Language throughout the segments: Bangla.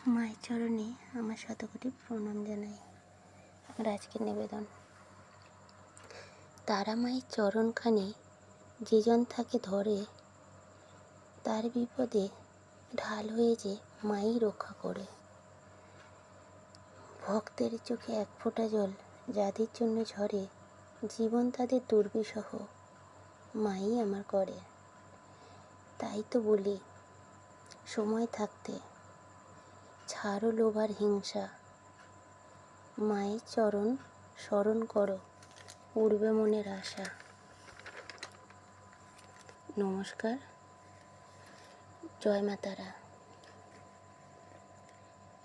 মায়ের চরণে আমার শতকোটি প্রণাম জানাই। আমার আজকের নিবেদন, তারা মায়ের চরণখানি যেজন থাকে ধরে, তার বিপদে ঢাল হয়ে যে মাই রক্ষা করে। ভক্তের চোখে এক ফোঁটা জল যাদের জন্য ঝরে, জীবন তাদের দুর্বিষহ মাই আমার করে। তাই তো বলি, সময় থাকতে ছাড়ো লোভ আর হিংসা, মায়ের চরণ স্মরণ করো, উড়বে মনের আশা। নমস্কার, জয় মা তারা।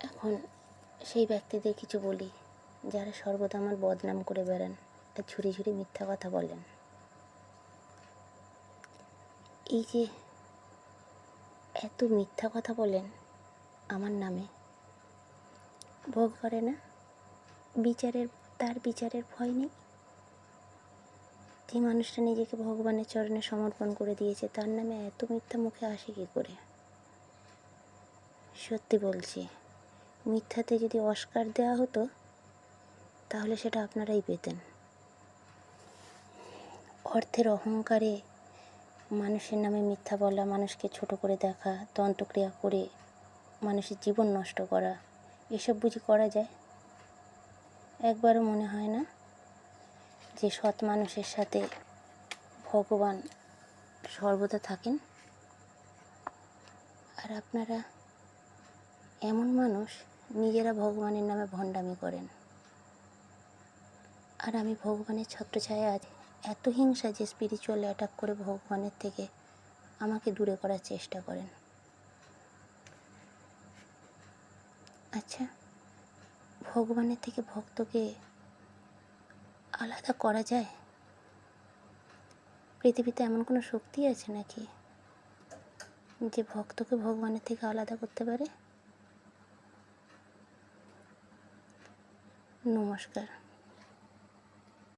এখন সেই ব্যক্তিদের কিছু বলি যারা সর্বদা আমার বদনাম করে বেড়ান আর ঝুড়ি ঝুড়ি মিথ্যা কথা বলেন। এই যে এত মিথ্যা কথা বলেন আমার নামে, ভোগ করে না, তার বিচারের ভয় নেই। যে মানুষটা নিজেকে ভগবানের চরণে সমর্পণ করে দিয়েছে, তার নামে এত মিথ্যা মুখে আসে কী করে? সত্যি বলছি, মিথ্যাতে যদি অস্কার দেওয়া হতো তাহলে সেটা আপনারাই পেতেন। অর্থের অহংকারে মানুষের নামে মিথ্যা বলা, মানুষকে ছোট করে দেখা, দন্তক্রিয়া করে মানুষের জীবন নষ্ট করা, এসব বুঝি করা যায়? একবারও মনে হয় না যে সৎ মানুষের সাথে ভগবান সর্বদা থাকেন? আর আপনারা এমন মানুষ, নিজেরা ভগবানের নামে ভণ্ডামি করেন। আর আমি ভগবানের ছত্রছায়া আজ এত হিংসা যে স্পিরিচুয়াল অ্যাটাক করে ভগবানের থেকে আমাকে দূরে করার চেষ্টা করেন। আচ্ছা, ভগবানের থেকে ভক্তকে আলাদা করা যায়? পৃথিবীতে এমন কোনো শক্তি আছে নাকি যে ভক্তকে ভগবানের থেকে আলাদা করতে পারে? নমস্কার।